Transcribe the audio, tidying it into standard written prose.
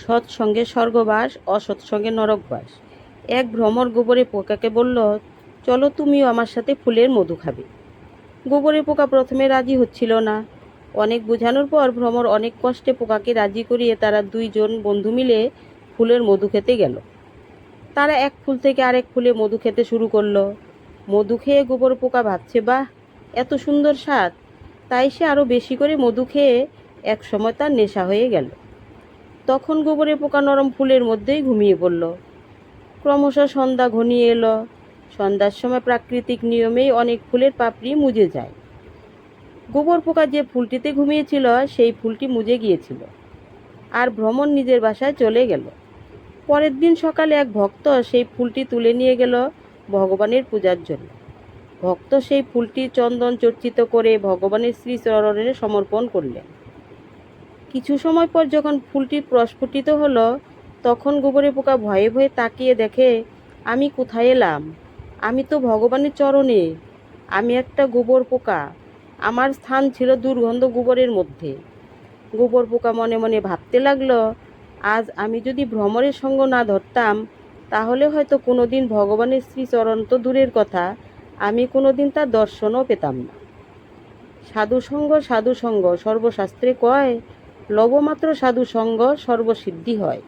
সৎসঙ্গে স্বর্গবাস, অসৎসঙ্গে নরকবাস। এক ভ্রমর গোবরে পোকাকে বলল, চলো তুমিও আমার সাথে ফুলের মধু খাবে। গোবরে পোকা প্রথমে রাজি হচ্ছিল না। অনেক বোঝানোর পর ভ্রমর অনেক কষ্টে পোকাকে রাজি করিয়ে তারা দুইজন বন্ধু মিলে ফুলের মধু খেতে গেল। তারা এক ফুল থেকে আরেক ফুলে মধু খেতে শুরু করলো। মধু খেয়ে গোবর পোকা ভাবছে, বাহ, এত সুন্দর স্বাদ! তাই সে আরও বেশি করে মধু খেয়ে এক সময় তার নেশা হয়ে গেল। তখন গোবরে পোকা নরম ফুলের মধ্যেই ঘুমিয়ে পড়ল। ক্রমশ সন্ধ্যা ঘনিয়ে এলো। সন্ধ্যার সময় প্রাকৃতিক নিয়মেই অনেক ফুলের পাপড়ি মুজে যায়। গোবর পোকা যে ফুলটিতে ঘুমিয়েছিল সেই ফুলটি মুজে গিয়েছিল, আর ভ্রমণ নিজের বাসায় চলে গেল। পরের দিন সকালে এক ভক্ত সেই ফুলটি তুলে নিয়ে গেল ভগবানের পূজার জন্য। ভক্ত সেই ফুলটি চন্দন চর্চিত করে ভগবানের শ্রীচরণে সমর্পণ করলেন। কিছু সময় পর যখন ফুলটি প্রস্ফুটিত হলো, তখন গোবরে পোকা ভয়ে ভয়ে তাকিয়ে দেখে, আমি কোথায় এলাম? আমি তো ভগবানের চরণে। আমি একটা গোবর পোকা। আমার স্থান ছিল দুর্গন্ধ গোবরের মধ্যে। গোবর পোকা মনে মনে ভাবতে লাগলো, আজ আমি যদি ভ্রমরের সঙ্গ না ধরতাম, তাহলে হয়তো কোনোদিন ভগবানের শ্রীচরণ তো দূরের কথা, আমি কোনোদিন তার দর্শনও পেতাম না। সাধুসঙ্গ সাধুসঙ্গ, সর্বশাস্ত্রে কয়, লবমাত্র সাধুসঙ্গ সর্বসিদ্ধি হয়।